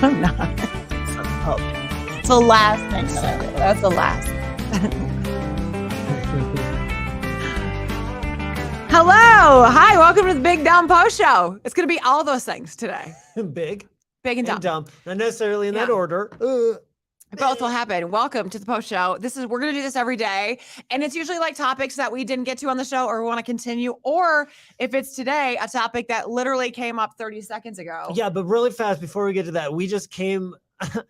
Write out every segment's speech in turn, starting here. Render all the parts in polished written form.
I'm not. It's the last thing that I do. That's the last. Hello. Hi. Welcome to the Big Dumb Post Show. It's going to be all those things today. Big and dumb. Not necessarily in that order. Both will happen. Welcome to the Post Show. We're going to do this every day. And it's usually like topics that we didn't get to on the show or we want to continue. Or if it's today, a topic that literally came up 30 seconds ago. Yeah, but really fast before we get to that, we just came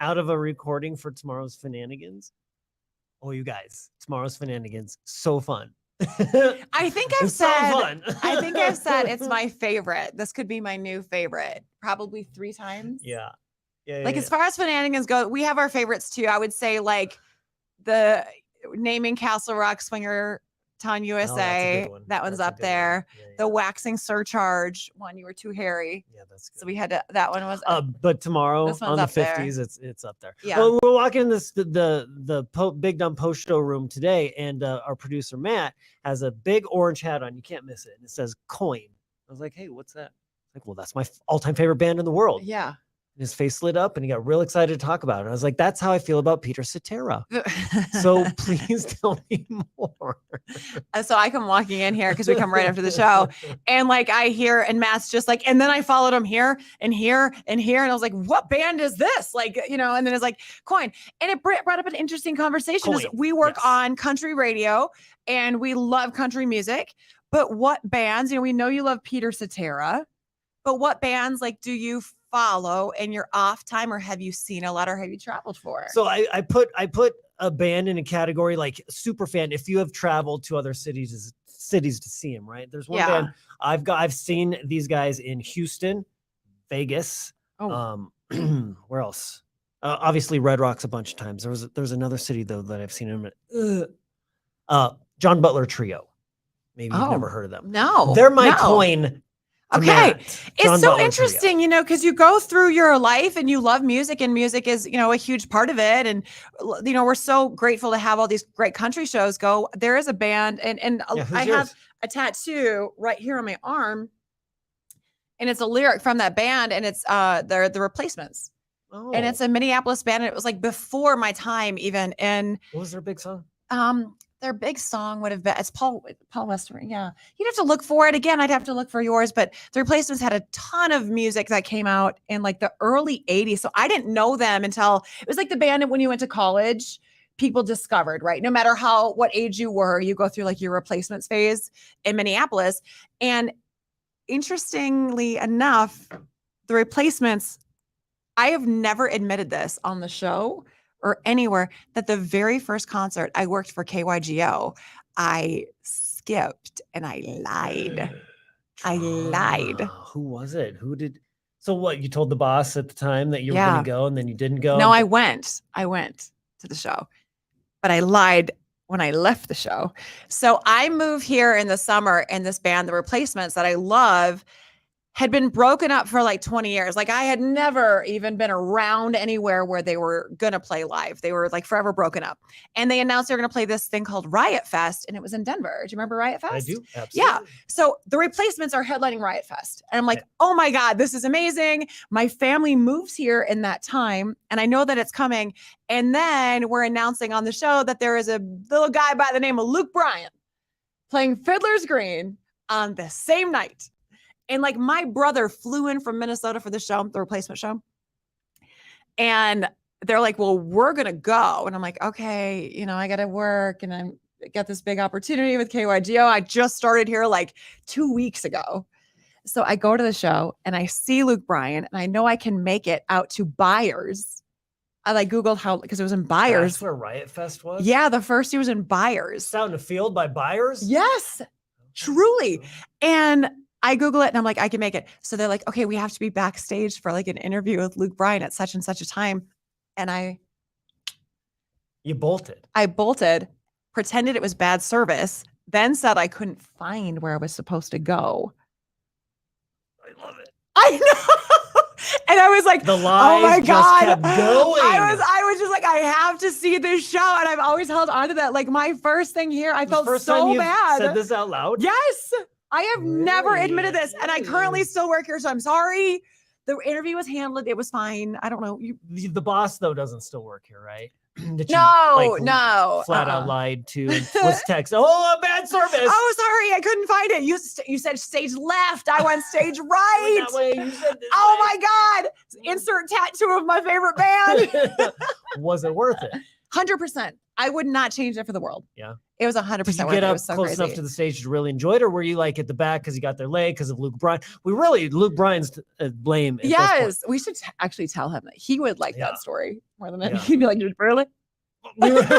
out of a recording for tomorrow's Finanigans. Oh, you guys, tomorrow's Finanigans. So fun. I think I've said it's my favorite. This could be my new favorite. Probably 3 times. Yeah. As far as Finanigans go, we have our favorites too. I would say like the naming Castle Rock Swinger Town USA. That one's up there. The waxing surcharge one. You were too hairy. Yeah, that's good. So we had to. That one was. But tomorrow on the 50s, it's up there. Yeah. Well, we're walking in the Big Dumb Post Show room today, and our producer Matt has a big orange hat on. You can't miss it, and it says Coin. I was like, hey, what's that? Like, well, that's my all-time favorite band in the world. Yeah. His face lit up and he got real excited to talk about it. I was like, that's how I feel about Peter Cetera. So please tell me more. So I come walking in here because we come right after the show. And like I hear, and Matt's just like, and then I followed him here and here and here. And I was like, what band is this? Like, and then it's like Coin. And it brought up an interesting conversation. We work on country radio and we love country music. But what bands, we know you love Peter Cetera, but what bands like do you follow in your off time, or have you seen a lot, or have you traveled for? So I put a band in a category like super fan. If you have traveled to other cities to see them, right? There's one band I've seen these guys in Houston, Vegas. Where else? Obviously Red Rocks a bunch of times. There's another city though that I've seen them at. John Butler Trio. Maybe you've never heard of them. No, they're my coin. Okay. It's so interesting, because you go through your life and you love music, and music is, a huge part of it. And, we're so grateful to have all these great country shows go. There is a band and I have a tattoo right here on my arm, and it's a lyric from that band, and it's they're the Replacements. Oh. And it's a Minneapolis band. And it was like before my time even. And what was their big song? Their big song would have been, it's Paul Westerman. Yeah. You'd have to look for it again. I'd have to look for yours, but the Replacements had a ton of music that came out in like the early 80s. So I didn't know them until it was like the band when you went to college, people discovered, right? No matter what age you were, you go through like your Replacements phase in Minneapolis. And interestingly enough, the Replacements, I have never admitted this on the show or anywhere, that the very first concert I worked for KYGO, I skipped and I lied. Who was it? So what, you told the boss at the time that you were going to go and then you didn't go? No, I went to the show, but I lied when I left the show. So I moved here in the summer, and this band, the Replacements that I love, had been broken up for like 20 years. Like I had never even been around anywhere where they were going to play live. They were like forever broken up. And they announced they were going to play this thing called Riot Fest. And it was in Denver. Do you remember Riot Fest? I do. Absolutely. Yeah. So the Replacements are headlining Riot Fest. And I'm like, oh my God, this is amazing. My family moves here in that time, and I know that it's coming. And then we're announcing on the show that there is a little guy by the name of Luke Bryan playing Fiddler's Green on the same night. And like my brother flew in from Minnesota for the show, the Replacement show. And they're like, well, we're going to go. And I'm like, okay, I got to work, and I got this big opportunity with KYGO. I just started here like 2 weeks ago. So I go to the show and I see Luke Bryan, and I know I can make it out to Byers. I like Googled how, because it was in Byers. That's where Riot Fest was? Yeah. The first year was in Byers. It's out in the field by Byers? Yes, truly. And I Google it and I'm like, I can make it. So they're like, okay, we have to be backstage for like an interview with Luke Bryan at such and such a time. And you bolted. I bolted, pretended it was bad service, then said I couldn't find where I was supposed to go. I love it. I know. And I was like, the lies oh my God. Kept going. I was just like, I have to see this show. And I've always held on to that. Like my first thing here, I felt so bad. Said this out loud? Yes. I have never admitted this, and I currently still work here, so I'm sorry. The interview was handled. It was fine. I don't know. The boss though doesn't still work here, right? That you, No. Flat out lied to and was text. Oh, bad service. Oh, sorry, I couldn't find it. You said stage left. I went stage right. That way, you said this Oh way. my God! Insert tattoo of my favorite band. Was it worth it? 100%. I would not change it for the world. Yeah. It was 100%. Did you worth get it. It up was so close crazy. enough to the stage to really enjoy it, or were you like at the back because you got there late because of Luke Bryan? Luke Bryan's blame. Yes, we should actually tell him that he would like that story more than anything. He'd be like, really? Really? But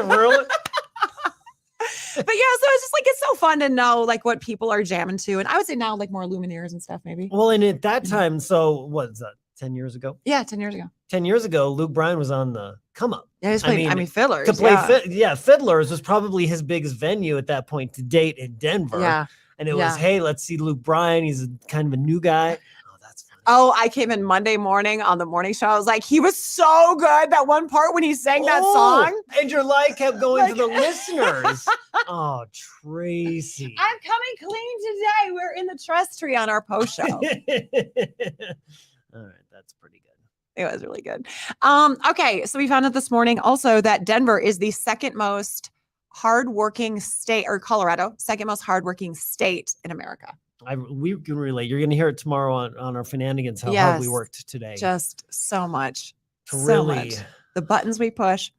yeah, so it's just like, it's so fun to know like what people are jamming to. And I would say now like more Lumineers and stuff, maybe. Well, and at that time, so what is that, 10 years ago? Yeah, 10 years ago. 10 years ago, Luke Bryan was on the come up. Yeah, he's playing, I mean, Fiddlers. To play Fiddlers was probably his biggest venue at that point to date in Denver. Yeah. And it was, hey, let's see Luke Bryan. He's kind of a new guy. Oh, that's funny. Oh, I came in Monday morning on the morning show. I was like, he was so good. That one part when he sang that song. And your light kept going to the listeners. Oh, Tracy. I'm coming clean today. We're in the trust tree on our post show. All right, that's pretty good. It was really good. Okay, so we found out this morning also that Denver is the second most hardworking state, or Colorado, second most hardworking state in America. We can relate. You're going to hear it tomorrow on our Finanigans, how hard we worked today. Just so much. To really. The buttons we push.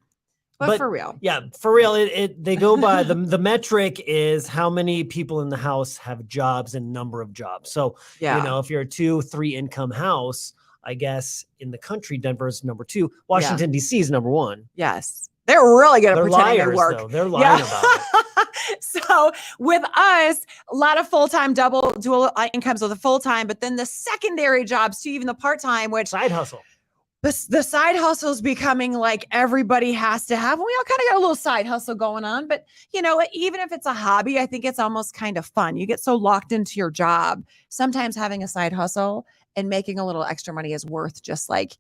But for real. Yeah, for real. They go by the metric is how many people in the house have jobs and number of jobs. So, if you're a 2-3 income house, I guess in the country, Denver is number 2. Washington, D.C. is number 1. Yes. They're really good at pretending liars, they work. Though. They're lying about it. So with us, a lot of full-time, dual incomes with a full-time, but then the secondary jobs too, even the part-time, which side hustle. The side hustle is becoming like everybody has to have. We all kind of got a little side hustle going on, but even if it's a hobby, I think it's almost kind of fun. You get so locked into your job. Sometimes having a side hustle and making a little extra money is worth just like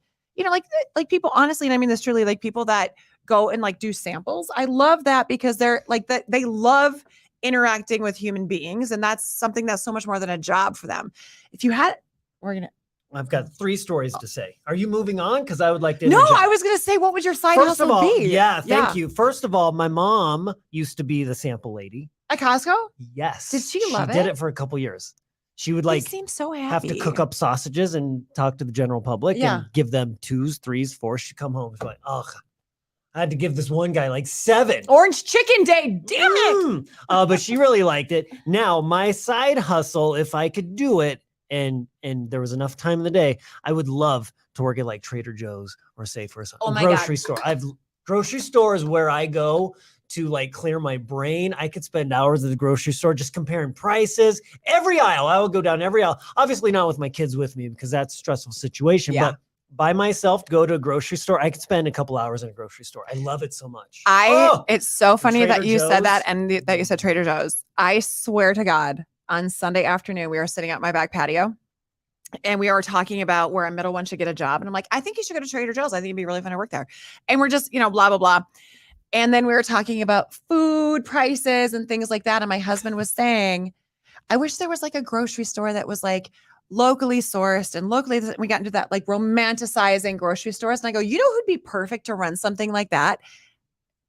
people, honestly, and I mean this truly, like people that go and like do samples. I love that because they're like that. They love interacting with human beings. And that's something that's so much more than a job for them. I've got 3 stories to say. Are you moving on? Because I would like to. No, I was going to say, what would your side hustle be? Yeah, thank you. First of all, my mom used to be the sample lady at Costco. Yes. Did she love it? She did it for a couple years. She would seem so happy. have to cook up sausages and talk to the general public and give them 2s, 3s, 4s. She'd come home. She's like, ugh. I had to give this one guy like 7. Orange chicken day. Damn it. But she really liked it. Now, my side hustle, if I could do it and there was enough time in the day, I would love to work at like Trader Joe's or Safeway or a grocery store. Grocery stores where I go to like clear my brain. I could spend hours at the grocery store just comparing prices. Every aisle. I would go down every aisle. Obviously not with my kids with me because that's a stressful situation. Yeah. But by myself, to go to a grocery store, I could spend a couple hours in a grocery store. I love it so much. It's so funny that you said that and that you said Trader Joe's. I swear to God, on Sunday afternoon, we were sitting at my back patio and we were talking about where a middle one should get a job. And I'm like, I think you should go to Trader Joe's. I think it'd be really fun to work there. And we're just, blah, blah, blah. And then we were talking about food prices and things like that. And my husband was saying, I wish there was like a grocery store that was like locally sourced and locally. We got into that like romanticizing grocery stores. And I go, who'd be perfect to run something like that?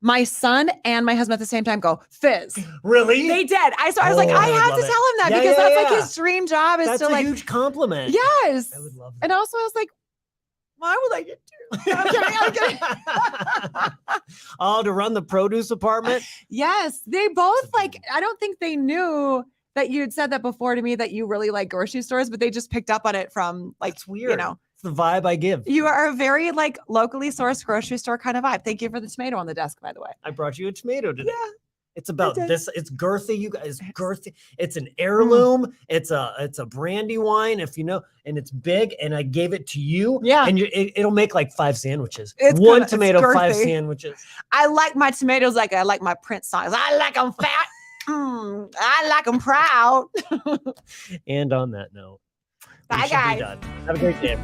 My son and my husband at the same time go, Fizz. Really? They did. I was like, I have to tell him that because that's like his dream job is that's to like. That's a huge compliment. Yes. I would love that. And also I was like, why would I get to? I'm kidding. Oh, to run the produce department? Yes. They both like, I don't think they knew that you had said that before to me that you really like grocery stores, but they just picked up on it from like, it's weird. It's the vibe I give. You are a very like locally sourced grocery store kind of vibe. Thank you for the tomato on the desk, by the way. I brought you a tomato today. Yeah. It's about this. It's girthy, you guys. Girthy. It's an heirloom. It's a brandy wine, if you know, and it's big. And I gave it to you. Yeah. And it'll make like 5 sandwiches. One tomato, 5 sandwiches. I like my tomatoes like I like my Prince songs. I like them fat. I like them proud. And on that note, bye guys. Have a great day.